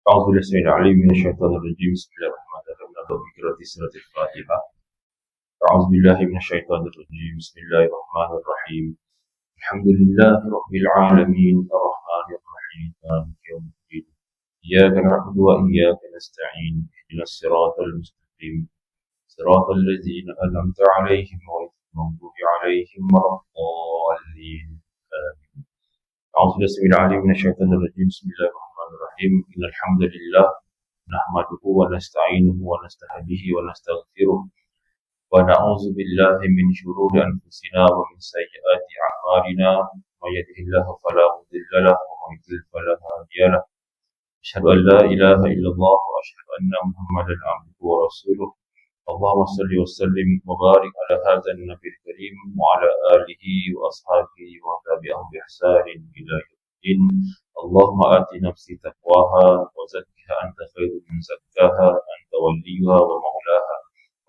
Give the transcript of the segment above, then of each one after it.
أعوذ بالله السميع العليم من الشيطان الرجيم بسم الله الرحمن الرحيم نبدأ بقراءة سورة الفاتحة أعوذ بالله من الشيطان الرجيم بسم الله الرحمن الرحيم الحمد لله رب العالمين الرحمن الرحيم مالك يوم الدين إياك نعبد وإياك نستعين اهدنا الصراط المستقيم صراط الذين أنعمت عليهم غير المغضوب عليهم ولا الضالين آمين أعوذ بالله السميع العليم من الشيطان الرجيم بسم الله الرحمن الرحيم إن الحمد لله نحمده ونستعينه ونستهديه ونستغفره ونعوذ بالله من شرور أنفسنا ومن سيئات أعمالنا من يهده الله فلا مضل له ومن يضلل فلا هادي له أشهد أن لا إله إلا الله وأشهد أن محمدا عبده ورسوله اللهم صل وسلم وبارك على هذا النبي الكريم وعلى آله وأصحابه وتابعهم بإحسان إلى يوم الدين اللهم آت نفسي تقواها وزكها أنت خير من زكاها أنت وليها ومولاها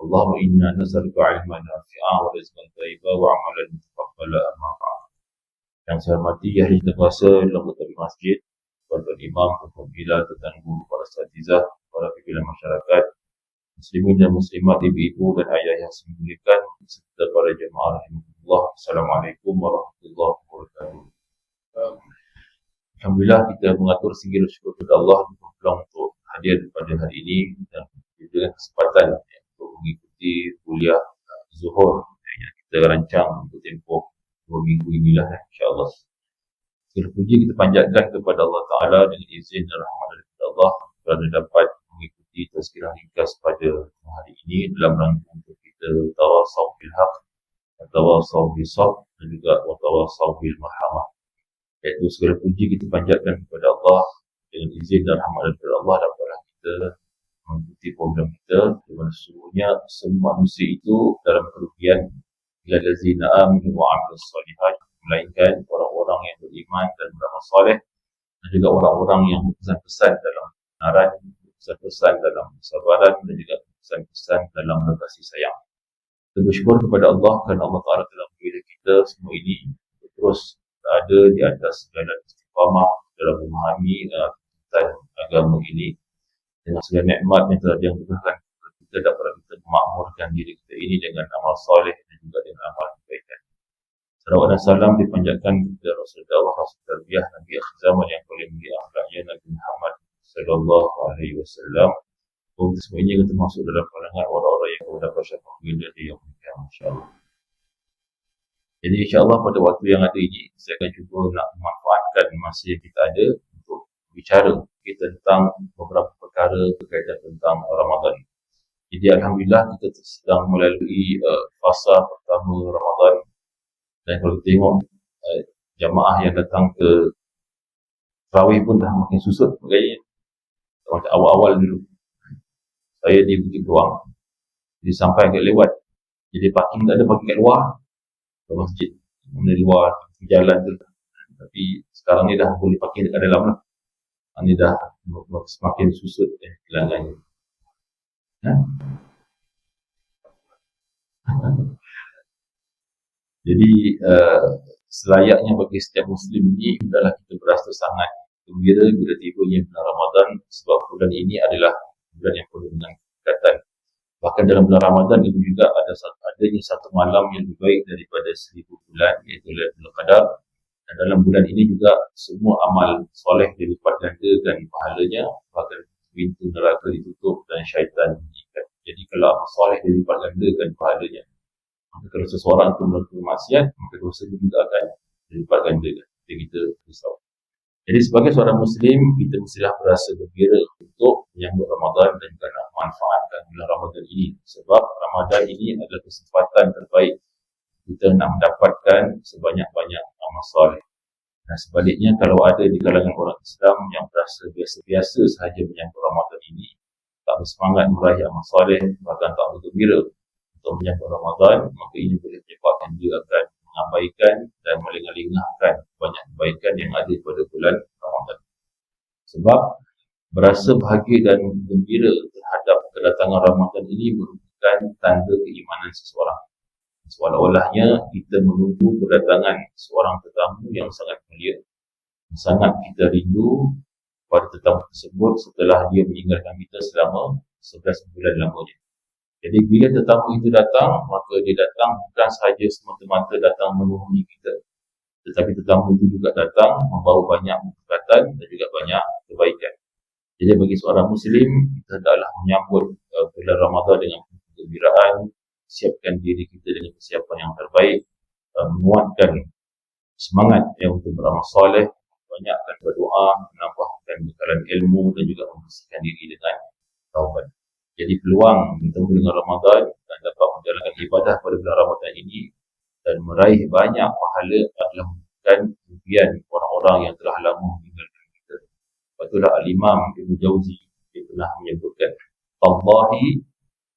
اللهم إنا نسألك علما نافعا ورزقا طيبا وعملا متقبلا أما بعد. Yang saya hormati ahli terkuasa dalam khutbah masjid, para imam, pembina, tentang guru, para asatizah, para pimpinan masyarakat, muslimin dan muslimat, ibu-ibu dan ayah yang saya muliakan, serta para jemaah rahimahullah. Assalamualaikum warahmatullahi wabarakatuh. Alhamdulillah kita mengatur segala syukur kepada Allah berpeluang untuk hadir pada hari ini dan dengan kesempatan untuk mengikuti kuliah Zuhur yang kita rancang untuk tempoh 2 minggu inilah insya-Allah. Segala puji kita panjatkan kepada Allah Ta'ala dengan izin dan rahmat daripada Allah kerana dapat mengikuti tazkirah ringkas pada hari ini dalam rangka untuk kita tawassaw bil haq, tawassaw bis sabr dan juga tawassaw bil marhamah. Iaitu segala puji kita panjatkan kepada Allah dengan izin dan rahmat daripada Allah dapatlah kita mengikuti program kita di mana sesungguhnya semua manusia itu dalam kerugian ila allazina amanu wa amilus solihat, melainkan orang-orang yang beriman dan beramal soleh dan juga orang-orang yang berpesan-pesan dalam kebenaran, berpesan-pesan dalam kesabaran dan juga berpesan-pesan dalam kasih sayang. Kita bersyukur kepada Allah kerana Allah Ta'ala telah memberi kita semua ini untuk terus berada di atas jalan istiqamah dalam memahami tentang agama ini dengan segala nikmat yang telah Dia berikan kepada kita dapat kita memakmurkan diri kita ini dengan amal soleh dan juga dengan amal kebaikan. Salawat dan salam dipanjatkan kepada Rasulullah, Rasul Tarbiyah, Nabi akhir zaman yang paling mulia akhlaknya, Nabi Muhammad sallallahu alaihi wasallam. Untuk semua ini kita masuk dalam kalangan orang-orang yang mendapat syafaat bila di yaumul qiyamah insya-Allah. Jadi insya-Allah pada waktu yang ada ini saya akan cuba nak memanfaatkan masa yang kita ada untuk bicara tentang beberapa perkara berkaitan tentang Ramadan. Jadi alhamdulillah kita sedang melalui fasa pertama Ramadan dan kalau kita tengok jamaah yang datang ke tarawih pun dah makin susut gaya. Macam awal-awal dulu saya di Bukit Beruang, jadi sampai agak lewat, jadi parking tak ada, parking kat luar ke masjid, di luar jalan tu. Tapi sekarang ni dah boleh parking dekat dalam lah. Ini dah semakin susut kelangannya. Jadi selayaknya bagi setiap Muslim ini adalah kita berasa sangat gembira bila tibanya bulan Ramadan, sebab bulan ini adalah bulan yang penuh dengan keberkatan. Bahkan dalam bulan Ramadan itu juga adanya satu malam yang lebih baik daripada 1000 bulan, iaitu Lailatul Qadar. Dan dalam bulan ini juga semua amal soleh dilipat gandakan pahalanya, bahkan pintu neraka ditutup dan syaitan diikat. Jadi kalau amal soleh dilipat gandakan pahalanya, maka kalau seseorang itu melakukan maksiat, maka dosanya juga akan dilipat gandakan. Jadi kita risau. Jadi sebagai seorang Muslim, kita mestilah berasa gembira untuk menyambut Ramadan dan juga nak manfaatkan bulan Ramadan ini. Sebab Ramadan ini adalah kesempatan terbaik kita nak mendapatkan sebanyak-banyak amal soleh. Dan sebaliknya, kalau ada di kalangan orang Islam yang berasa biasa-biasa sahaja menyambut Ramadan ini, tak bersemangat meraih amal soleh, bahkan tak bergembira untuk menyambut Ramadan, maka ini boleh menyebabkan dia akan mengabaikan dan melengah-lengahkan banyak kebaikan yang ada pada bulan Ramadan. Sebab berasa bahagia dan gembira terhadap kedatangan Ramadan ini merupakan tanda keimanan seseorang. Seolah-olahnya kita menunggu kedatangan seorang tetamu yang sangat mulia, sangat kita rindu pada tetamu tersebut setelah dia meninggalkan kita selama 11 bulan lamanya. Jadi bila tetamu itu datang, maka dia datang bukan sahaja semata-mata datang menemui kita, tetapi tetamu itu juga datang membawa banyak keberkatan dan juga banyak kebaikan. Jadi bagi seorang Muslim, kita hendaklah menyambut bulan Ramadan dengan kegembiraan, siapkan diri kita dengan persiapan yang terbaik, menguatkan semangat untuk beramal soleh, banyakkan berdoa, menambahkan bekalan ilmu dan juga membersihkan diri dengan taubat. Jadi peluang bertemu dengan Ramadan dan dapat menjalankan ibadah pada bulan Ramadan ini dan meraih banyak pahala adalah merupakan impian orang-orang yang telah lama meninggalkan kita. Itulah Al-Imam Ibn Jauzi dia pernah menyebutkan, Tallahi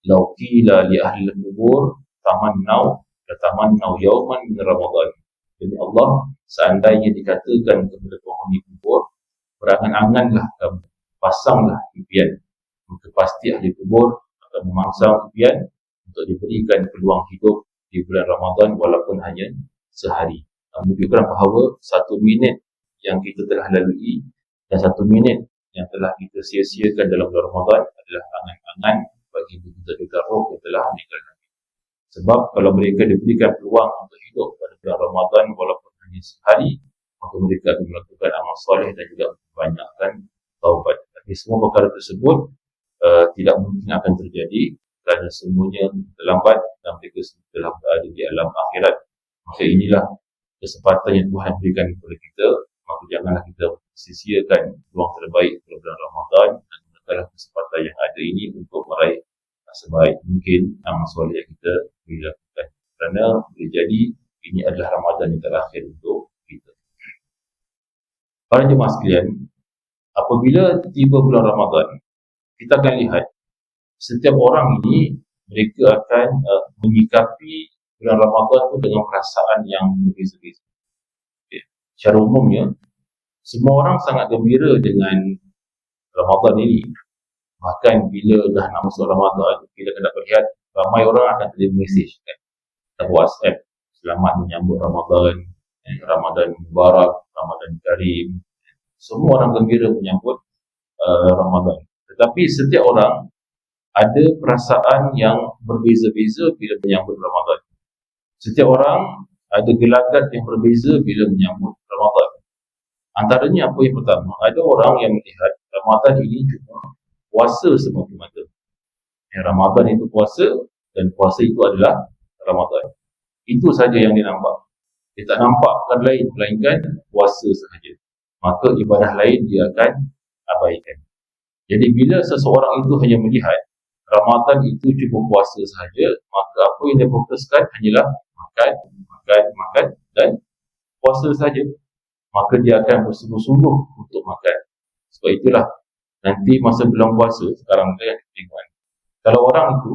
law qila li ahli al-qubur tamannau yawman min Ramadan. Jadi Allah, seandainya dikatakan kepada penghuni kubur, berangan-anganlah kamu, pasanglah impian, maka pasti ahli kubur akan memangsang impian untuk diberikan peluang hidup di bulan Ramadan walaupun hanya sehari. Menunjukkan bahawa 1 minit yang kita telah lalui dan 1 minit yang telah kita sia-siakan dalam bulan Ramadan adalah angan-angan bagi juta-juta roh yang telah meninggalkan. Sebab kalau mereka diberikan peluang untuk hidup pada bulan Ramadan walaupun hanya sehari, maka mereka akan melakukan amal soleh dan juga membanyakkan taubat. Tapi semua perkara tersebut tidak mungkin akan terjadi kerana semuanya terlambat dan mereka telah berada di alam akhirat. Maka inilah kesempatan yang Tuhan berikan kepada kita. Maka janganlah kita sia-siakan peluang terbaik pada bulan Ramadan dan gunakanlah kesempatan yang ada ini untuk meraih sebaik mungkin amal soleh yang kita lakukan. Kerana boleh jadi ini adalah Ramadan yang terakhir untuk kita. Para jemaah sekalian, apabila tiba bulan Ramadan, kita akan lihat setiap orang ini mereka akan menyikapi bulan Ramadan itu dengan perasaan yang berbeza-beza. Okay. Secara umumnya, semua orang sangat gembira dengan Ramadan ini. Bahkan bila dah nak masuk Ramadan, kita akan dapat lihat ramai orang akan terima mesej dan WhatsApp, selamat menyambut Ramadan, Ramadan Mubarak, Ramadan Karim. Semua orang gembira menyambut Ramadan. Tetapi setiap orang ada perasaan yang berbeza-beza bila menyambut Ramadan. Setiap orang ada gelagat yang berbeza bila menyambut Ramadan. Antaranya apa yang pertama, ada orang yang melihat Ramadan ini cuma puasa semata-mata. Ramadan itu puasa dan puasa itu adalah Ramadan. Itu saja yang dia nampak. Dia tak nampak perkara lain melainkan puasa sahaja. Maka ibadah lain dia akan abaikan. Jadi bila seseorang itu hanya melihat Ramadan itu cuma puasa sahaja, maka apa yang dia fokuskan hanyalah makan dan puasa sahaja. Maka dia akan bersungguh-sungguh untuk makan. Sebab itulah nanti masa bulan puasa, sekarang ni tengok, kalau orang itu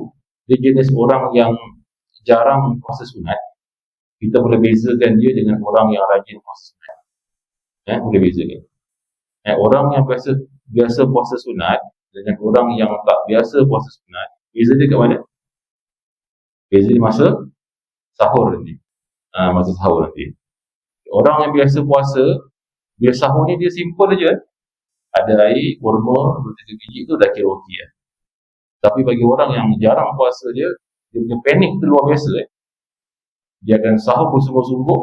dia jenis orang yang jarang puasa sunat, kita boleh bezakan dia dengan orang yang rajin puasa sunat. Boleh bezakan. Orang yang biasa puasa sunat dengan orang yang tak biasa puasa sunat, beza dia kat mana? Beza di masa sahur nanti. Masa sahur nanti. Orang yang biasa puasa, dia sahur ni dia simple aja. Ada air, kurma, 2-3 biji tu dah kira okey. Tapi bagi orang yang jarang puasa dia punya panik tu luar biasa. Dia akan sahur bersungguh-sungguh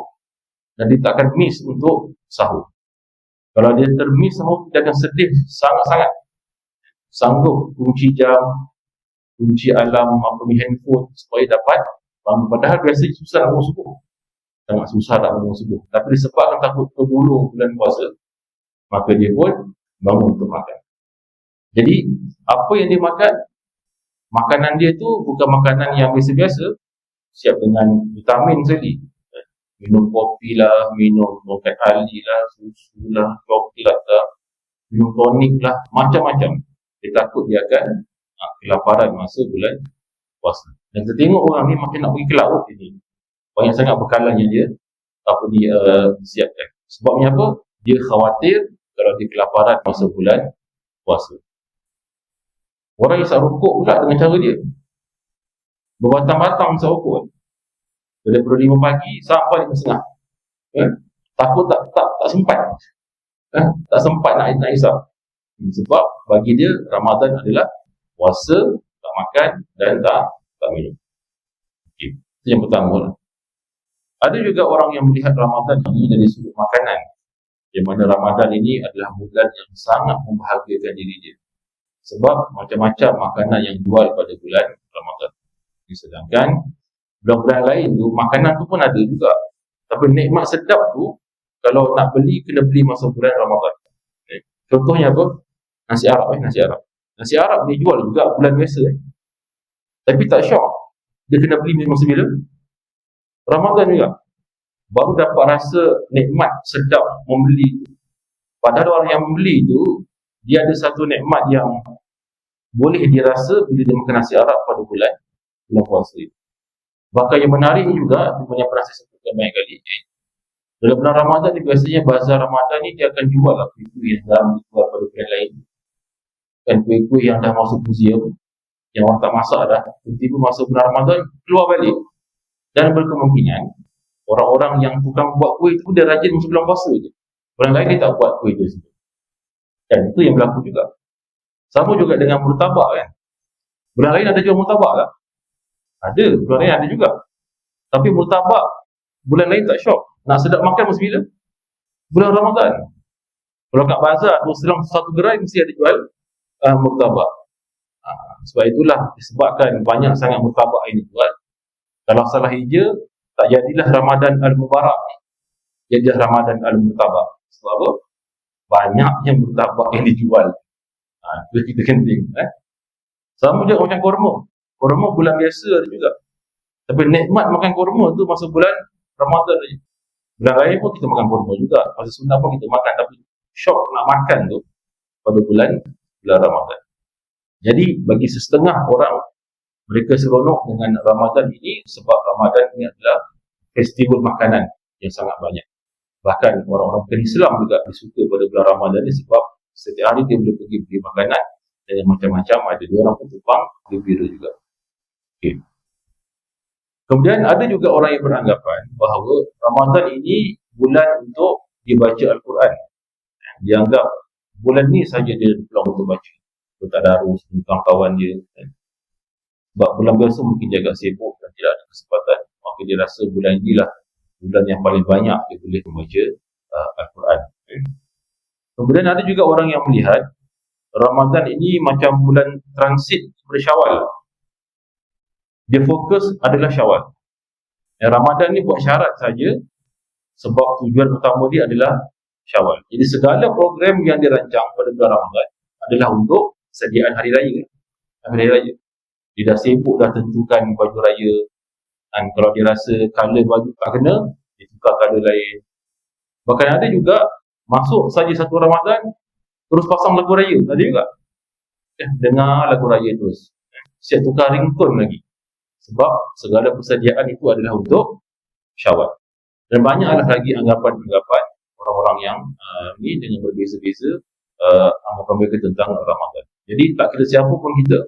dan dia tak akan miss untuk sahur. Kalau dia termiss sahur, dia akan sedih sangat-sangat. Sanggup kunci jam, kunci alarm, handphone supaya dapat bangun. Padahal biasanya susah nak bangun subuh. Sangat susah nak bangun subuh. Tapi disebabkan takut tergulung bulan puasa, maka dia pun bangun untuk makan. Jadi, apa yang dia makan, makanan dia tu bukan makanan yang biasa-biasa, siap dengan vitamin sekali. Minum kopi lah, minum rokat ali lah, susu lah, coklat lah, minum tonik lah, macam-macam. Dia takut dia akan kelaparan masa bulan puasa. Dan kita tengok orang ni makin nak pergi ke laut ini. Banyak sangat bekalan yang dia siapkan. Sebabnya apa? Dia khawatir kalau dia kelaparan masa bulan puasa. Orang isap rokok pula dengan cara dia. Berbatang-batang isap rokok. Daripada 5 pagi sampai 5:30. Takut tak sempat. Tak sempat nak isap. Sebab bagi dia Ramadan adalah puasa, tak makan dan tak minum. Okay. Itu yang pertama. Ada juga orang yang melihat Ramadan ini dari sudut makanan, yang mana Ramadan ini adalah bulan yang sangat membahagiakan diri dia. Sebab macam-macam makanan yang jual pada bulan Ramadan. Sedangkan bulan-bulan lain tu, makanan tu pun ada juga. Tapi nikmat sedap tu, kalau nak beli, kena beli masa bulan Ramadan. Contohnya apa? Nasi Arab. Nasi Arab dia jual juga bulan biasa. Tapi tak syok. Dia kena beli masa bila? Ramadan juga. Baru dapat rasa nikmat sedap membeli tu. Padahal orang yang membeli tu, dia ada satu nikmat yang boleh dirasa bila dia makan nasi Arab pada bulan puasa itu. Bahkan yang menarik juga, yang pernah saya sebutkan banyak kali, dalam bulan Ramadan ni biasanya bazar Ramadan ni dia akan jual lah kuih-kuih yang dah dijual pada bulan lain. Kan kuih-kuih yang dah masuk museum, yang orang tak masak dah, tiba-tiba masa bulan Ramadan keluar balik. Dan berkemungkinan orang-orang yang tukang buat kuih tu dia rajin masa bulan puasa je. Bulan lain dia tak buat kuih tu. Dan itu yang berlaku juga. Sama juga dengan murtabak kan. Bulan lain ada jual murtabak tak? Ada, bulan lain ada juga. Tapi murtabak bulan lain tak syok. Nak sedap makan masa bila? Bulan Ramadan. Kalau kat bazar tu selang satu gerai mesti ada jual murtabak. Sebab itulah disebabkan banyak sangat murtabak yang dijual. Kalau salah hija, tak jadilah Ramadan Al-Mubarak, jadilah Ramadan Al-Murtabak. Sebab apa? Banyaknya murtabak yang dijual. Itu kita penting. Sama juga macam kurma. Kurma bulan biasa ada juga. Tapi nikmat makan kurma tu masa bulan Ramadan saja. Bulan lain pun kita makan kurma juga. Masa sunnah pun kita makan. Tapi syok nak makan tu pada bulan Ramadan. Jadi bagi setengah orang, mereka seronok dengan Ramadan ini sebab Ramadan ini adalah festival makanan yang sangat banyak. Bahkan orang-orang bukan Islam juga disuka pada bulan Ramadan ini sebab setiap hari dia boleh pergi beli makanan dan macam-macam. Ada dua orang pun tukang gembira juga. Okay. Kemudian ada juga orang yang beranggapan bahawa Ramadan ini bulan untuk dibaca Al-Quran. Dia anggap bulan ni saja dia peluang untuk baca. Kalau tak ada harus kawan-kawan dia. Sebab bulan biasa mungkin dia agak sibuk dan tidak ada kesempatan. Maka dia rasa bulan inilah bulan yang paling banyak dia boleh membaca Al-Quran. Kemudian ada juga orang yang melihat Ramadan ini macam bulan transit kepada Syawal. Dia fokus adalah Syawal. Ramadan ni buat syarat saja sebab tujuan utama dia adalah Syawal. Jadi segala program yang dirancang pada bulan Ramadan adalah untuk sediaan hari raya. Hari raya. Dia dah sibuk dah tentukan baju raya. Dan kalau dia rasa colour baju tak kena, dia tukar colour lain. Bahkan ada juga masuk saja satu Ramadan terus pasang lagu raya. Ada juga. Dengar lagu raya terus. Siap tukar ringtone lagi. Sebab segala persediaan itu adalah untuk Syawal. Dan banyaklah lagi anggapan-anggapan orang-orang yang ni dengan berbeza-beza anggapan mereka tentang Ramadan. Jadi tak kira siapa pun kita,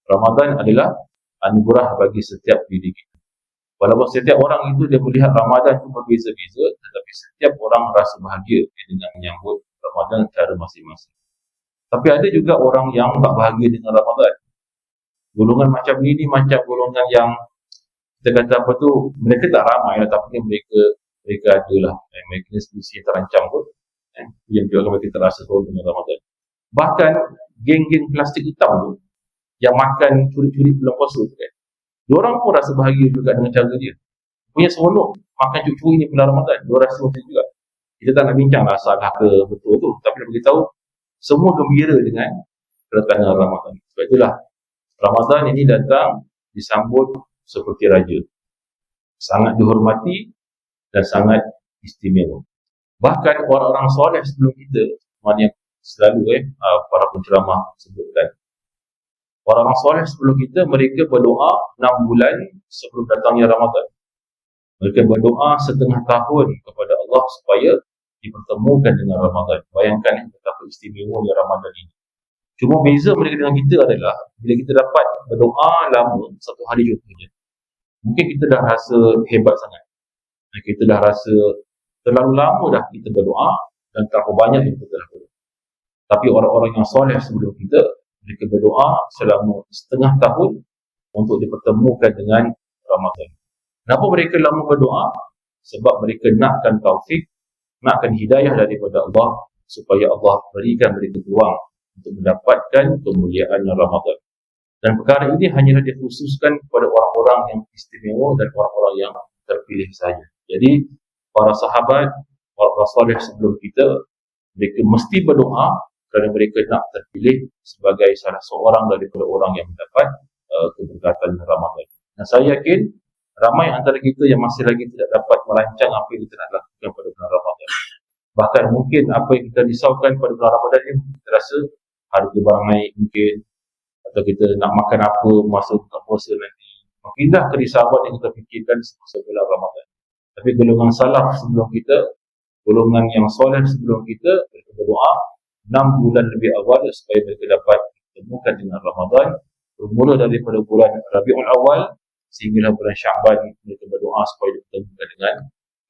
Ramadan adalah anugerah bagi setiap diri kita. Walaupun setiap orang itu dia melihat Ramadan itu berbeza-beza, tetapi setiap orang rasa bahagia dengan menyambut Ramadan secara masing-masing. Tapi ada juga orang yang tak bahagia dengan Ramadan. Golongan macam ini macam golongan yang kita kata apa tu, mereka tak ramai lah, tapi mereka adalah mereka spesies yang terancam pun yang menyebabkan mereka terasa seronok dengan Ramadan. Bahkan geng-geng plastik hitam tu yang makan curi-curi bulan puasa tu kan, diorang pun rasa bahagia juga dengan cara dia. Punya seronok makan curi-curi ni bulan Ramadan, diorang rasa macam juga. Kita tak nak bincang lah salah ke betul tu, tapi nak beritahu semua gembira dengan kedatangan Ramadan. Sebab itulah Ramadan ini datang disambut seperti raja, sangat dihormati dan sangat istimewa. Bahkan orang-orang soleh sebelum kita, mana yang selalu para penceramah sebutkan, orang-orang soleh sebelum kita, mereka berdoa 6 bulan sebelum datangnya Ramadan. Mereka berdoa setengah tahun kepada Allah supaya dipertemukan dengan Ramadan. Bayangkan betapa istimewanya Ramadan ini. Cuma beza mereka dengan kita adalah bila kita dapat berdoa lama, satu hari contohnya, mungkin kita dah rasa hebat sangat. Kita dah rasa terlalu lama dah kita berdoa dan terlalu banyak yang kita dah berdoa. Tapi orang-orang yang soleh sebelum kita, mereka berdoa selama setengah tahun untuk dipertemukan dengan Ramadan. Kenapa mereka lama berdoa? Sebab mereka nakkan taufik, nakkan hidayah daripada Allah, supaya Allah berikan mereka peluang untuk mendapatkan kemuliaan Ramadan. Dan perkara ini hanyalah dikhususkan kepada orang-orang yang istimewa dan orang-orang yang terpilih saja. Jadi para sahabat, para soleh sebelum kita, mereka mesti berdoa kerana mereka nak terpilih sebagai salah seorang daripada orang yang mendapat keberkatan Ramadan. Dan saya yakin ramai antara kita yang masih lagi tidak dapat merancang apa yang kita nak lakukan pada bulan Ramadan. Bahkan mungkin apa yang kita risaukan pada bulan Ramadan ini, kita rasa harga barang naik mungkin, atau kita nak makan apa masa buka puasa nanti. Pindah kerisauan yang kita fikirkan semasa bulan Ramadan. Tapi golongan salaf sebelum kita, golongan yang soleh sebelum kita, mereka berdoa 6 bulan lebih awal supaya mereka dapat ditemukan dengan Ramadan. Bermula daripada bulan Rabiul Awal sehinggalah bulan Sya'ban, mereka berdoa supaya ditemukan dengan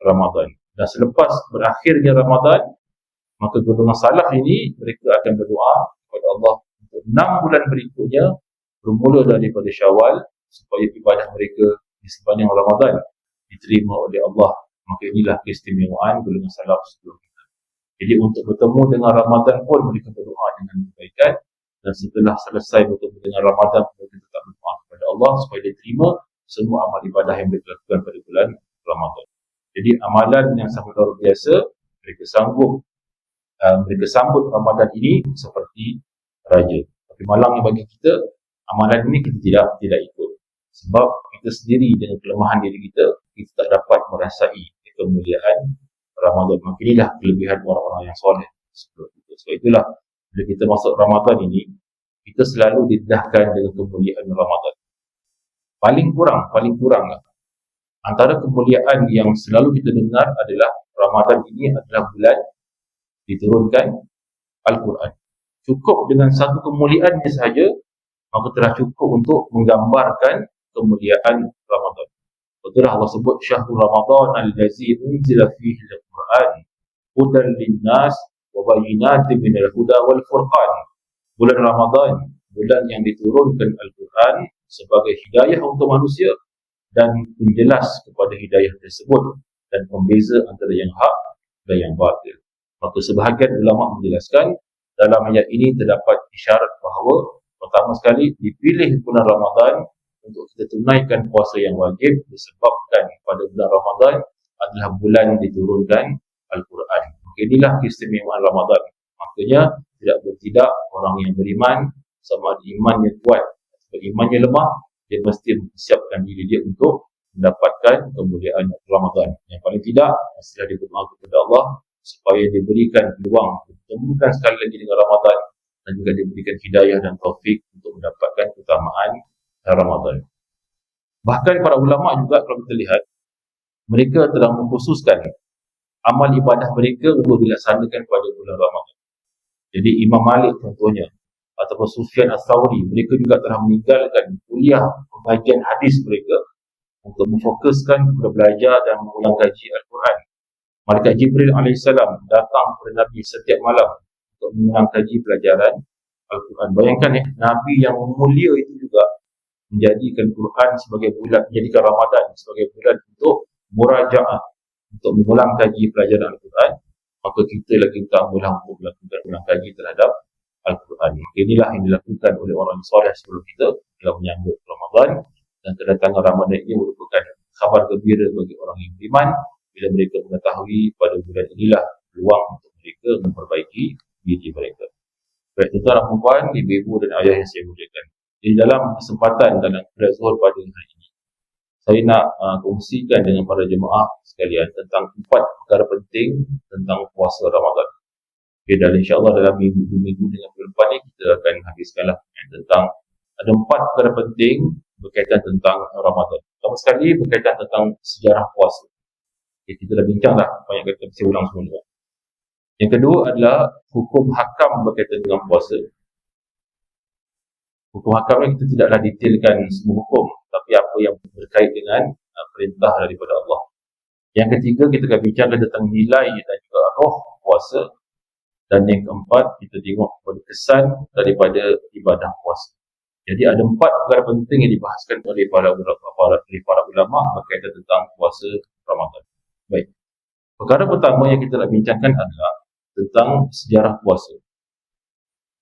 Ramadan. Dan selepas berakhirnya Ramadan, maka golongan salaf ini mereka akan berdoa kepada Allah untuk 6 bulan berikutnya, bermula daripada Syawal, supaya ibadah mereka di sepanjang Ramadan diterima oleh Allah. Maka inilah keistimewaan golongan salaf sebelum kita. Jadi untuk bertemu dengan Ramadan pun mereka berdoa dengan kebaikan, dan setelah selesai bertemu dengan Ramadan, mereka tetap berdoa kepada Allah supaya dia terima semua amal ibadah yang mereka lakukan pada bulan Ramadan. Jadi amalan yang sangat luar biasa, mereka sambut Ramadan ini seperti raja. Tapi malangnya bagi kita, amalan ini kita tidak ikut. Sebab kita sendiri dengan kelemahan diri kita tak dapat merasai kemuliaan Ramadan. Maka inilah kelebihan orang-orang yang soleh sebelum itu. Sebab itulah bila kita masuk Ramadan ini, kita selalu didedahkan dengan kemuliaan Ramadan. Paling kurang antara kemuliaan yang selalu kita dengar adalah Ramadan ini adalah bulan diturunkan Al-Quran. Cukup dengan satu kemuliaannya sahaja, maka telah cukup untuk menggambarkan kemuliaan Ramadan. Betul Allah sebut syahrul Ramadan allazi unzila fihi al-Quran hudan lin-nas wa bayyinatin minal huda wal furqan. Bulan Ramadan, bulan yang diturunkan Al-Quran sebagai hidayah untuk manusia dan menjelas kepada hidayah tersebut dan pembeza antara yang hak dan yang batil. Maka sebahagian ulama menjelaskan dalam ayat ini terdapat isyarat bahawa pertama sekali dipilih bulan Ramadan untuk kita tunaikan puasa yang wajib disebabkan pada bulan Ramadan adalah bulan diturunkan Al-Quran. Maka inilah keistimewaan Ramadan. Makanya tidak orang yang beriman sama ada imannya kuat atau imannya lemah, dia mesti mempersiapkan diri dia untuk mendapatkan kemuliaan Ramadan. Yang paling tidak, mestilah dia berdoa kepada Allah supaya diberikan peluang untuk bertemukan sekali lagi dengan Ramadan dan juga diberikan hidayah dan taufik untuk mendapatkan keutamaan Ramadan. Bahkan para ulama juga kalau kita lihat, mereka telah mengkhususkan amal ibadah mereka untuk dilaksanakan pada bulan Ramadan. Jadi Imam Malik contohnya, ataupun Sufyan Ats-Tsauri, mereka juga telah meninggalkan kuliah pembagian hadis mereka untuk memfokuskan kepada belajar dan mengulang kaji Al-Quran. Malaikat Jibril AS datang kepada Nabi setiap malam untuk mengulang kaji pelajaran Al-Quran. Bayangkan Nabi yang mulia itu juga menjadikan Quran sebagai bulan, menjadikan Ramadan sebagai bulan untuk murajaah, untuk mengulang kaji pelajaran Al-Quran. Maka kita lagi tak boleh untuk melakukan ulang kaji terhadap Al-Quran. Inilah yang dilakukan oleh orang soleh sebelum kita dalam menyambut Ramadan, dan kedatangan Ramadan ini merupakan khabar gembira bagi orang yang beriman bila mereka mengetahui pada bulan inilah peluang untuk mereka memperbaiki diri mereka. Baik tuan-tuan dan puan, ibu-ibu dan ayah yang saya muliakan, di dalam kesempatan dalam kuliah Zuhur pada hari ini, saya nak kongsikan dengan para jemaah sekalian tentang 4 perkara penting tentang puasa Ramadan. Okay, dan insyaAllah dalam minggu-minggu dengan bulan depan ni kita akan habiskanlah tentang ada 4 perkara penting berkaitan tentang Ramadan. Pertama sekali berkaitan tentang sejarah puasa. Okay, kita dah bincang dah banyak kali, saya ulang semula. Yang kedua adalah hukum hakam berkaitan dengan puasa. Hukum hakam ni kita tidaklah detailkan semua hukum, tapi apa yang berkait dengan perintah daripada Allah. Yang ketiga kita akan bincangkan tentang nilai dan juga roh puasa. Dan yang keempat, kita tengok pada kesan daripada ibadah puasa. Jadi ada 4 perkara penting yang dibahaskan oleh para ulama berkaitan tentang puasa Ramadan. Baik. Perkara pertama yang kita nak bincangkan adalah tentang sejarah puasa.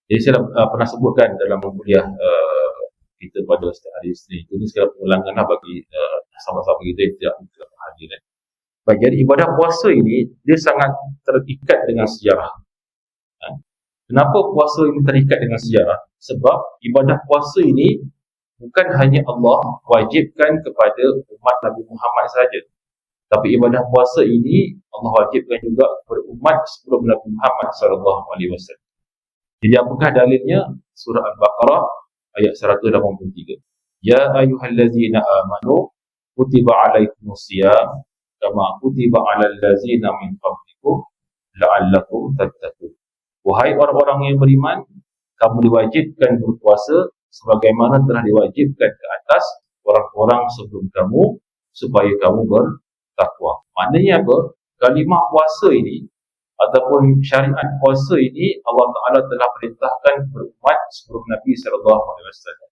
Jadi saya pernah sebutkan dalam kuliah kita pada setiap hari Isnin. Ini sekadar pengulangan bagi sahabat-sahabat kita yang tidak hadir. Baik, jadi ibadah puasa ini dia sangat terikat dengan sejarah. Kenapa puasa ini terikat dengan sejarah? Sebab ibadah puasa ini bukan hanya Allah wajibkan kepada umat Nabi Muhammad saja. Tapi ibadah puasa ini Allah wajibkan juga kepada umat sebelum Nabi Muhammad SAW. Jadi apakah dalilnya? Surah Al-Baqarah ayat 183. Ya ayyuhallazina amanu kutiba alaikumusiyam kama kutiba alal ladzina min qablikum la'allakum tattaqun. Wahai orang-orang yang beriman, kamu diwajibkan berpuasa sebagaimana telah diwajibkan ke atas orang-orang sebelum kamu supaya kamu bertakwa. Maknanya apa? Kalimah puasa ini ataupun syariat puasa ini Allah Ta'ala telah perintahkan kepada umat sebelum Nabi SAW.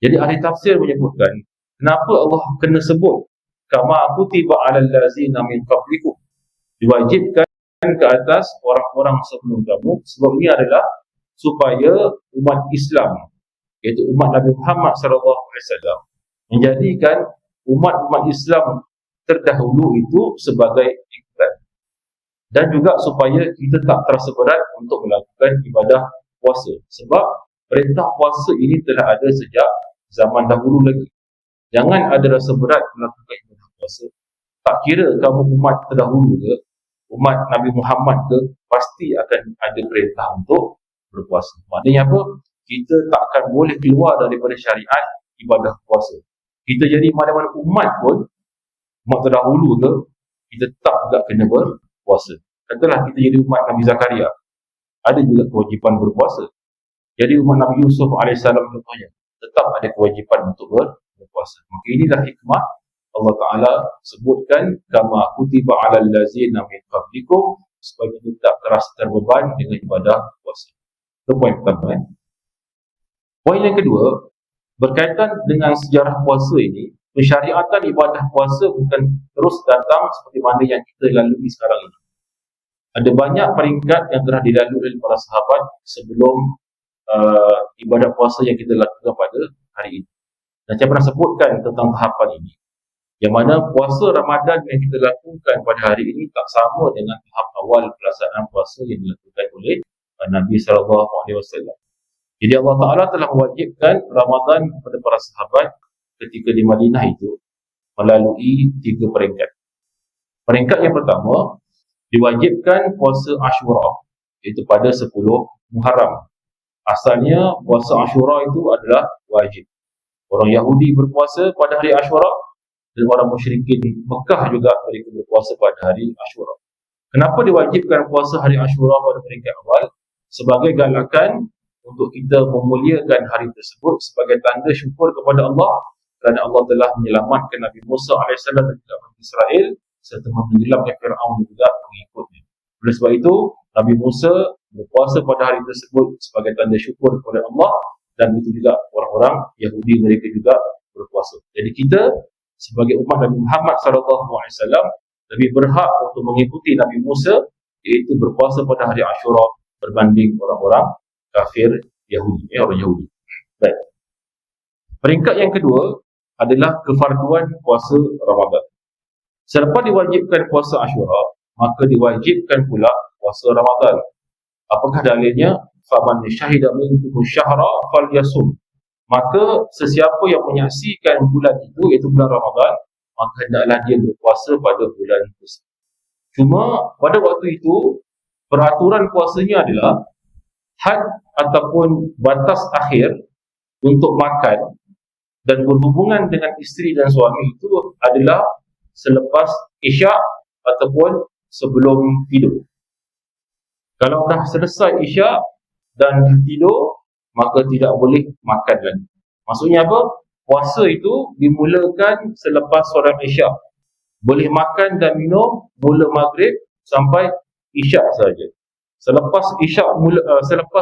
Jadi ahli tafsir menyebutkan, kenapa Allah kena sebut kama kutiba alal ladzina min qablikum, diwajibkan ke atas orang-orang sebelum kamu, sebab ini adalah supaya umat Islam, iaitu umat Nabi Muhammad SAW, menjadikan umat-umat Islam terdahulu itu sebagai ikrar, dan juga supaya kita tak terasa berat untuk melakukan ibadah puasa, sebab perintah puasa ini telah ada sejak zaman dahulu lagi. Jangan ada rasa berat melakukan ibadah puasa. Tak kira kamu umat terdahulu ke, umat Nabi Muhammad ke, pasti akan ada perintah untuk berpuasa. Maknanya apa? Kita tak akan boleh keluar daripada syariat ibadah puasa. Kita jadi mana-mana umat pun, umat terdahulu ke, kita tetap juga kena berpuasa. Katalah kita jadi umat Nabi Zakaria, ada juga kewajipan berpuasa. Jadi umat Nabi Yusuf AS contohnya, tetap ada kewajipan untuk berpuasa. Maka inilah hikmah Allah Ta'ala sebutkan kama kutiba alal ladzina min qablikum, supaya kita tak terasa terbeban dengan ibadah puasa. Itu poin pertama. Poin yang kedua, berkaitan dengan sejarah puasa ini, pensyariatan ibadah puasa bukan terus datang seperti mana yang kita lalui sekarang ini. Ada banyak peringkat yang telah dilalui oleh para sahabat sebelum ibadah puasa yang kita lakukan pada hari ini. Dan saya pernah sebutkan tentang tahapan ini, yang mana puasa Ramadan yang kita lakukan pada hari ini tak sama dengan tahap awal pelaksanaan puasa yang dilakukan oleh Nabi SAW. Jadi Allah Ta'ala telah mewajibkan Ramadan kepada para sahabat ketika di Madinah itu melalui 3 peringkat. Peringkat yang pertama, diwajibkan puasa Ashura, iaitu pada 10 Muharram. Asalnya puasa Ashura itu adalah wajib. Orang Yahudi berpuasa pada hari Ashura, dan orang musyrikin Mekah juga mereka berpuasa pada hari Ashura. Kenapa diwajibkan puasa hari Ashura pada peringkat awal? Sebagai galakan untuk kita memuliakan hari tersebut sebagai tanda syukur kepada Allah kerana Allah telah menyelamatkan Nabi Musa AS dan juga Bani Israel serta menenggelamkan Fir'aun dan juga pengikutnya. Oleh sebab itu, Nabi Musa berpuasa pada hari tersebut sebagai tanda syukur kepada Allah, dan itu juga orang-orang Yahudi mereka juga berpuasa. Jadi kita sebagai umat Nabi Muhammad SAW lebih berhak untuk mengikuti Nabi Musa, iaitu berpuasa pada hari Ashura berbanding orang-orang kafir Yahudi, orang Yahudi. Baik. Peringkat yang kedua adalah kefarduan puasa Ramadan. Selepas diwajibkan puasa Ashura, maka diwajibkan pula puasa Ramadan. Apakah dalilnya? Faman syahida minkum syahra falyasum. Maka sesiapa yang menyaksikan bulan itu, iaitu bulan Ramadan, maka hendaklah dia berpuasa pada bulan tersebut. Cuma pada waktu itu peraturan puasanya adalah had ataupun batas akhir untuk makan dan berhubungan dengan isteri dan suami itu adalah selepas Isyak ataupun sebelum tidur. Kalau dah selesai Isyak dan tidur, maka tidak boleh makan lagi. Maksudnya apa? Puasa itu dimulakan selepas solat Isyak. Boleh makan dan minum mula maghrib sampai Isyak saja. Selepas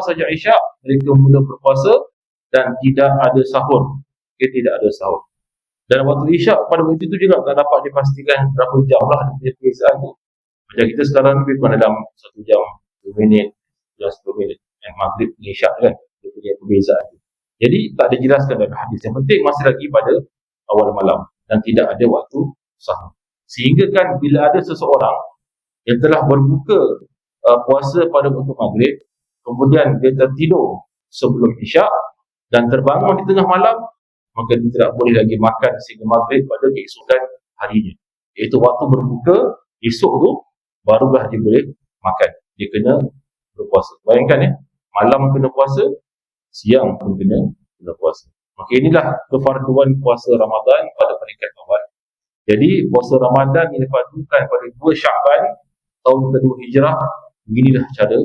saja Isyak mereka mula berpuasa dan tidak ada sahur. Tidak ada sahur. Dan waktu Isyak pada waktu itu juga tak dapat dipastikan berapa jam lah dia punya perbezaan tu. Macam kita sekarang lebih kurang dalam 1 jam 2 minit, 10 minit yang maghrib dengan Isyak kan, dia punya perbezaan tu. Jadi tak dijelaskan dalam hadis. Yang penting masih lagi pada awal malam dan tidak ada waktu sahur. Sehingga kan bila ada seseorang yang telah berbuka puasa pada waktu maghrib, kemudian dia tertidur sebelum Isyak dan terbangun di tengah malam, maka dia tidak boleh lagi makan sehingga maghrib pada keesokan harinya. Iaitu waktu berbuka esok tu barulah dia boleh makan. Dia kena berpuasa. Bayangkan ya, malam kena puasa, siang pun kena puasa. Maka inilah kefarduan puasa Ramadan pada peringkat awal. Jadi puasa Ramadan yang dipadukan pada 2 Syaban tahun kedua Hijrah, beginilah cara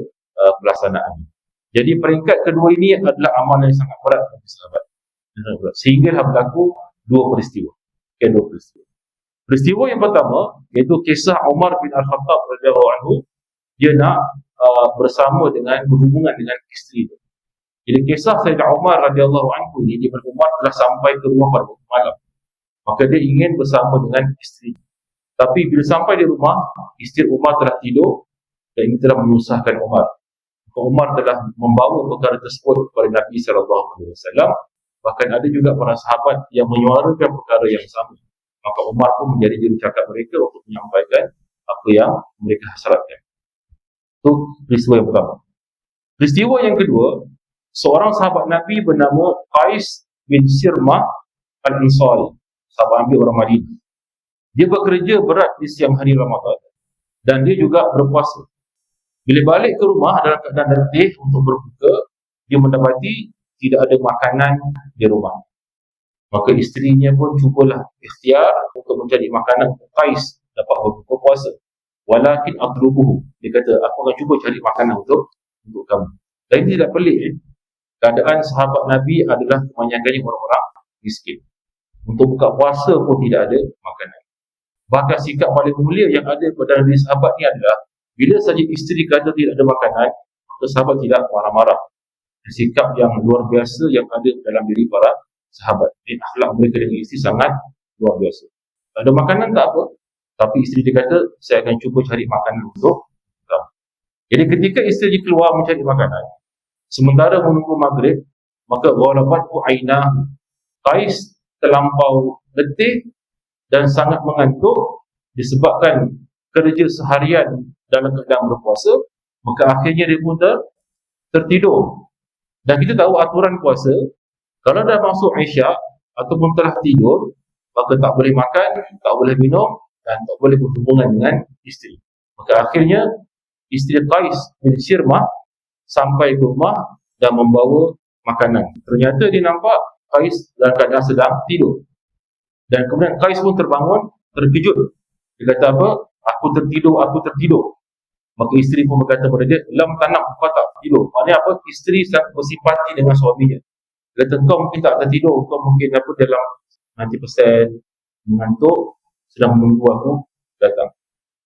pelaksanaan. Jadi peringkat kedua ini adalah amalan yang sangat berat bagi sahabat. Sehinggalah berlaku 2 peristiwa. Dua peristiwa. Peristiwa yang pertama iaitu kisah Umar bin Al-Khattab radhiyallahu anhu. Dia nak berhubungan dengan isteri dia. Jadi kisah Sayyidina Umar radhiyallahu anhu ini, dia berumur telah sampai ke rumah pada waktu malam. Maka dia ingin bersama dengan isteri. Tapi bila sampai di rumah, isteri Umar telah tidur dan ini telah menyusahkan Umar. Maka Umar telah membawa perkara tersebut kepada Nabi SAW. Bahkan ada juga para sahabat yang menyuarakan perkara yang sama. Maka Umar pun menjadi jurucakap mereka untuk menyampaikan apa yang mereka hasratkan. Itu peristiwa yang pertama. Peristiwa yang kedua, seorang sahabat Nabi bernama Qais bin Sirmah Al-Ansari, sahabat Nabi orang Madinah. Dia bekerja berat di siang hari Ramadan dan dia juga berpuasa. Bila balik ke rumah dalam keadaan letih untuk berbuka, dia mendapati tidak ada makanan di rumah. Maka isterinya pun cubalah ikhtiar untuk mencari makanan untuk Qais dapat berbuka puasa. Walakin atlubuhu, dia kata aku akan cuba cari makanan untuk kamu. Dan ini tidak pelik. Keadaan sahabat Nabi adalah kebanyakannya orang-orang miskin. Untuk buka puasa pun tidak ada makanan. Bahkan sikap paling mulia yang ada pada diri sahabat ni adalah bila saja isteri kata tidak ada makanan, maka sahabat tidak marah-marah. Sikap yang luar biasa yang ada dalam diri para sahabat. Akhlak mereka dengan isteri sangat luar biasa. Tak ada makanan tak apa, tapi isteri dia kata saya akan cuba cari makanan untuk kamu. Jadi ketika isteri keluar mencari makanan, sementara menunggu maghrib, maka ghalabathu ainahu, Qais terlampau letih dan sangat mengantuk disebabkan kerja seharian dalam keadaan berpuasa, maka akhirnya dia pun tertidur. Dan kita tahu aturan puasa, kalau dah masuk Isyak ataupun telah tidur, maka tak boleh makan, tak boleh minum dan tak boleh berhubungan dengan isteri. Maka akhirnya isteri Qais bin Sirmah sampai ke rumah dan membawa makanan. Ternyata dia nampak Qais dalam keadaan sedang tidur. Dan kemudian Qais pun terbangun, terkejut. Dia kata apa? Aku tertidur. Maka isteri pun berkata kepada dia, lam tanam, kau tak tidur. Maknanya apa? Isteri sangat bersimpati dengan suaminya. Dia kata, kau mungkin tak tertidur, kau mungkin apa dalam 90% mengantuk, sedang menunggu aku datang.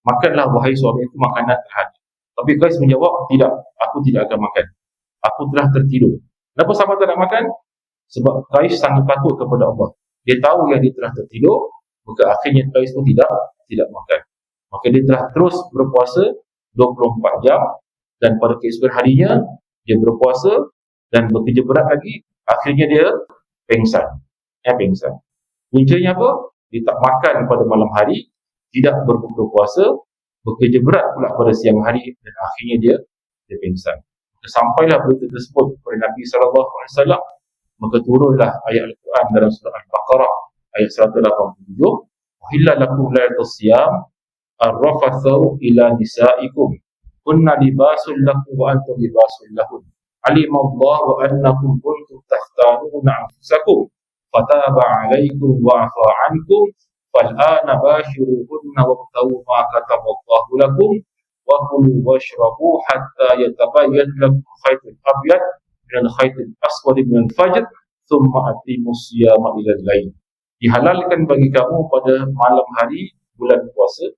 Makanlah wahai suamiku makanan terhadap. Tapi Qais menjawab, tidak, aku tidak akan makan. Aku telah tertidur. Kenapa sahabat tak nak makan? Sebab Qais sangat takut kepada Allah. Dia tahu yang dia telah tertidur, maka akhirnya Qais pun tidak makan. Maka dia telah terus berpuasa 24 jam dan pada keesokan harinya dia berpuasa dan bekerja berat lagi. Akhirnya dia pengsan. Puncanya apa? Dia tak makan pada malam hari, tidak berbuka puasa, bekerja berat pula pada siang hari dan akhirnya dia pengsan. Sampailah berita tersebut kepada Nabi SAW, maka turunlah ayat Al-Quran dalam surah Al-Baqarah ayat 187, "Uhilla lakum lailatus siyam ar-rafathu ila nisaikum kunna libasul lakum wa antum libasul lahun alimallahu annakum kuntum takhtanuna anfusakum fataba alaikum wa afa ankum fal'ana bashiruhunna wabtaghu ma kataballahu lakum wa kulu washrabu hatta yatabayyana lakum khaytul abyad minal khaytil aswad minal fajr thumma atimus siyama ila al-lail." Dihalalkan bagi kamu pada malam hari bulan puasa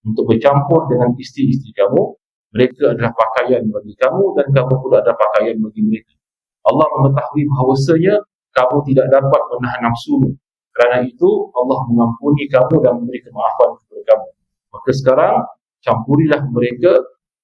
untuk bercampur dengan isteri-isteri kamu Mereka adalah pakaian bagi kamu dan kamu pula adalah pakaian bagi mereka. Allah mengetahui bahawasanya kamu tidak dapat menahan nafsumu. Kerana itu Allah mengampuni kamu dan memberi kemaafan kepada kamu. Maka sekarang campurilah mereka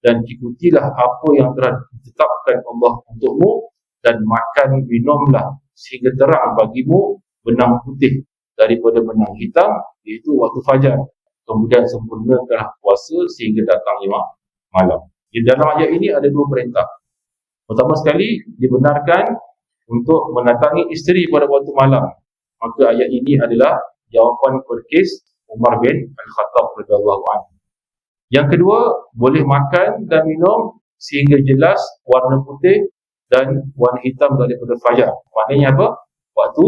dan ikutilah apa yang telah ditetapkan Allah untukmu, dan makan minumlah sehingga terang bagimu benang putih daripada benang hitam, iaitu waktu fajar. Kemudian sempurnakanlah puasa sehingga datangnya malam. Di dalam ayat ini ada dua perintah. Pertama sekali, dibenarkan untuk mendatangi isteri pada waktu malam. Maka ayat ini adalah jawapan kepada kes Umar bin Al-Khattab radhiyallahu anhu. Yang kedua, boleh makan dan minum sehingga jelas warna putih dan warna hitam daripada fajar. Maknanya apa? Waktu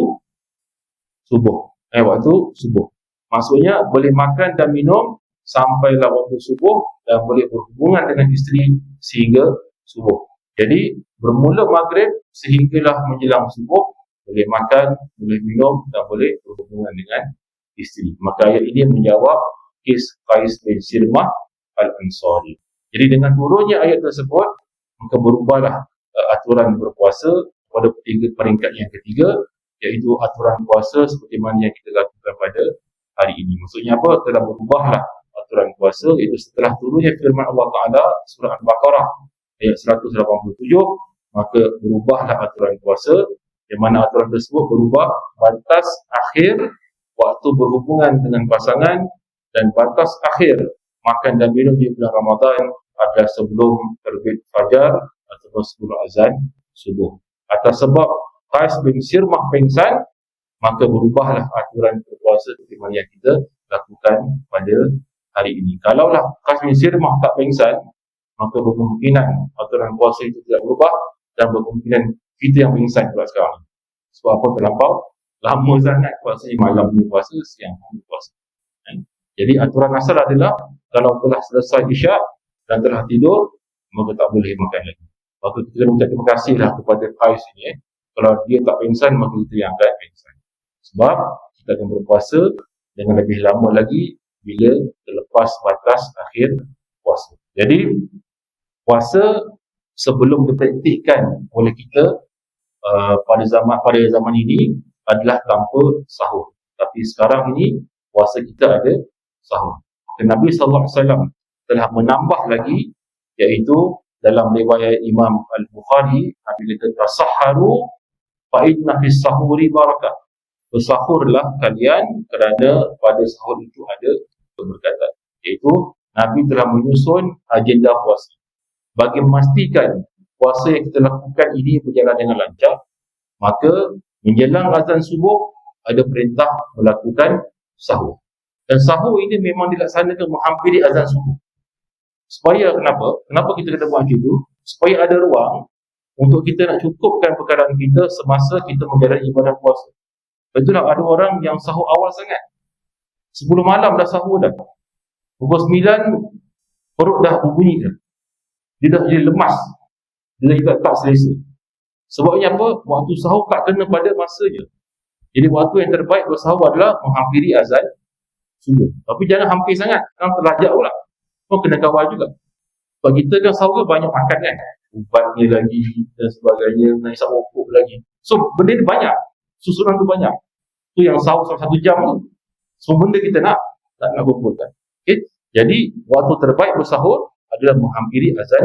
subuh. Waktu subuh. Maksudnya boleh makan dan minum sampailah waktu subuh dan boleh berhubungan dengan isteri sehingga subuh. Jadi bermula maghrib sehinggalah menjelang subuh, boleh makan, boleh minum dan boleh berhubungan dengan isteri. Maka ayat ini menjawab kes Qais bin Sirmah Al-Ansari. Jadi dengan turunnya ayat tersebut, maka berubahlah aturan berpuasa pada peringkat yang ketiga, iaitu aturan puasa seperti mana yang kita lakukan pada hari ini. Maksudnya apa? Telah berubahlah aturan puasa, iaitu setelah turunnya firman Allah Ta'ala surah Al-Baqarah ayat 187, maka berubahlah aturan puasa, yang mana aturan tersebut berubah batas akhir waktu berhubungan dengan pasangan dan batas akhir makan dan minum di bulan Ramadan adalah sebelum terbit fajar ataupun sebelum azan subuh. Atas sebab Qais bin Sirmah pingsan, maka berubahlah aturan berpuasa seperti mana yang kita lakukan pada hari ini. Kalaulah Qais bin Sirmah tak pingsan, maka berkemungkinan aturan puasa itu tidak berubah dan berkemungkinan kita yang pingsan pula sekarang. Sebab apa? Terlampau lama sangat puasa, malam ni puasa, siang ni puasa. Jadi aturan asal adalah kalau telah selesai isyak dan telah tidur, maka tak boleh makan lagi. Maka kita mengucap terima kasihlah kepada Qais ini. Kalau dia tak pingsan, maka kita yang akan pingsan. Sebab kita akan berpuasa dengan lebih lama lagi bila terlepas batas akhir puasa. Jadi puasa sebelum dipraktikkan oleh kita pada zaman ini adalah tanpa sahur. Tapi sekarang ini puasa kita ada sahur. Nabi SAW telah menambah lagi, iaitu dalam riwayat Imam Al-Bukhari, Nabi kata tasahharu fa inna fis sahuri barakah. Bersahurlah kalian kerana pada sahur itu ada keberkatan. Iaitu Nabi telah menyusun agenda puasa bagi memastikan puasa yang kita lakukan ini berjalan dengan lancar. Maka menjelang azan subuh ada perintah melakukan sahur. Dan sahur ini memang dilaksanakan menghampiri azan subuh. Supaya kenapa? Kenapa kita kata buat macam itu? Supaya ada ruang untuk kita nak cukupkan perkataan kita semasa kita menjalani ibadah puasa. Itulah ada orang yang sahur awal sangat. Sebelum malam dah sahur dah. Pukul 9 perut dah berbunyi dah. Dia dah jadi lemas. Dia dah tak selesa. Sebabnya apa? Waktu sahur tak kena pada masanya. Jadi waktu yang terbaik bersahur adalah menghampiri azan subuh. Tapi jangan hampir sangat, kan terlajak pula. Kau kena kawal juga. Sebab kita kan sahur banyak makan kan, ubatnya lagi dan sebagainya, nak isap rokok lagi. So benda ni banyak, susunan tu banyak. Tu yang sahur 1 jam tu, semua benda kita nak kumpulkan. Okay? Jadi waktu terbaik bersahur adalah menghampiri azan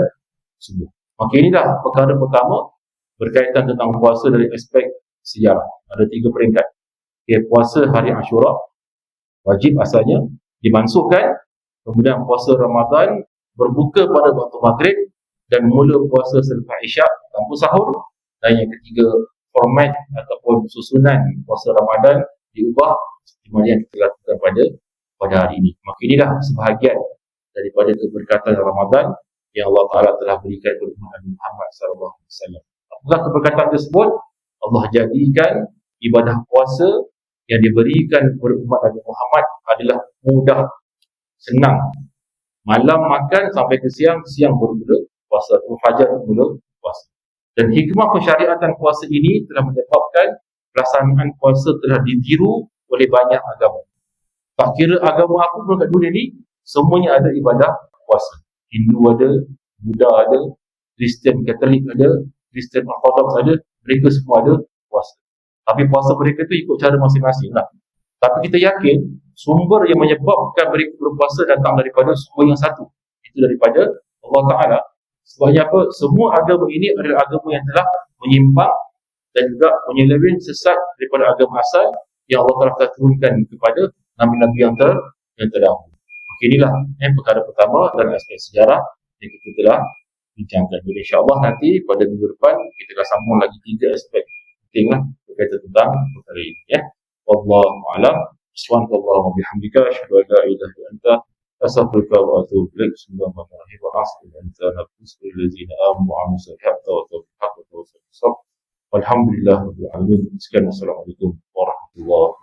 subuh. Maka inilah perkara pertama berkaitan tentang puasa dari aspek sejarah. Ada 3 peringkat. Okay, puasa hari Ashura wajib asalnya, dimansuhkan. Kemudian puasa Ramadan berbuka pada waktu maghrib dan mula puasa selepas isyak tanpa sahur. Dan yang ketiga, format ataupun susunan puasa Ramadan diubah seperti mana yang kita lakukan pada hari ini. Maka inilah sebahagian daripada keberkatan Ramadan yang Allah Ta'ala telah berikan kepada Nabi Muhammad SAW. Apakah keberkatan tersebut? Allah jadikan ibadah puasa yang diberikan kepada umat Nabi Muhammad adalah mudah, senang. Malam makan sampai ke siang, siang bermula puasa, fajar bermula puasa. Dan hikmah pensyariatan puasa ini telah menyebabkan pelaksanaan puasa telah ditiru oleh banyak agama. Tak kira agama apa pun kat dunia ni, semuanya ada ibadah puasa. Hindu ada, Buddha ada, Kristian Katolik ada, Kristian Orthodox ada, mereka semua ada puasa. Tapi puasa mereka tu ikut cara masing-masing lah. Tapi kita yakin sumber yang menyebabkan mereka berpuasa datang daripada sumber yang satu. Itu daripada Allah Ta'ala. Sebabnya apa? Semua agama ini adalah agama yang telah menyimpang dan juga menyeleweng sesat daripada agama asal yang Allah Ta'ala telah turunkan kepada nabi-nabi yang terdahulu. Maka inilah perkara pertama dalam aspek sejarah yang kita telah bincangkan. Jadi insyaAllah nanti pada minggu depan kita akan sambung lagi 3 aspek penting lah berkaitan tentang perkara ini ya. Wallahu a'lam. Subhanallah wa bihamdika asyhadu an la ilaha illa anta astaghfiruka wa atubu ilaik. Bismillahirrahmanirrahim. Wa asri anta nafsus bil ladzina amanu wa amilus salihati wa tawaffaqa wa tawaffaqa. Walhamdulillah rabbil alamin. Sekian, wassalamualaikum warahmatullahi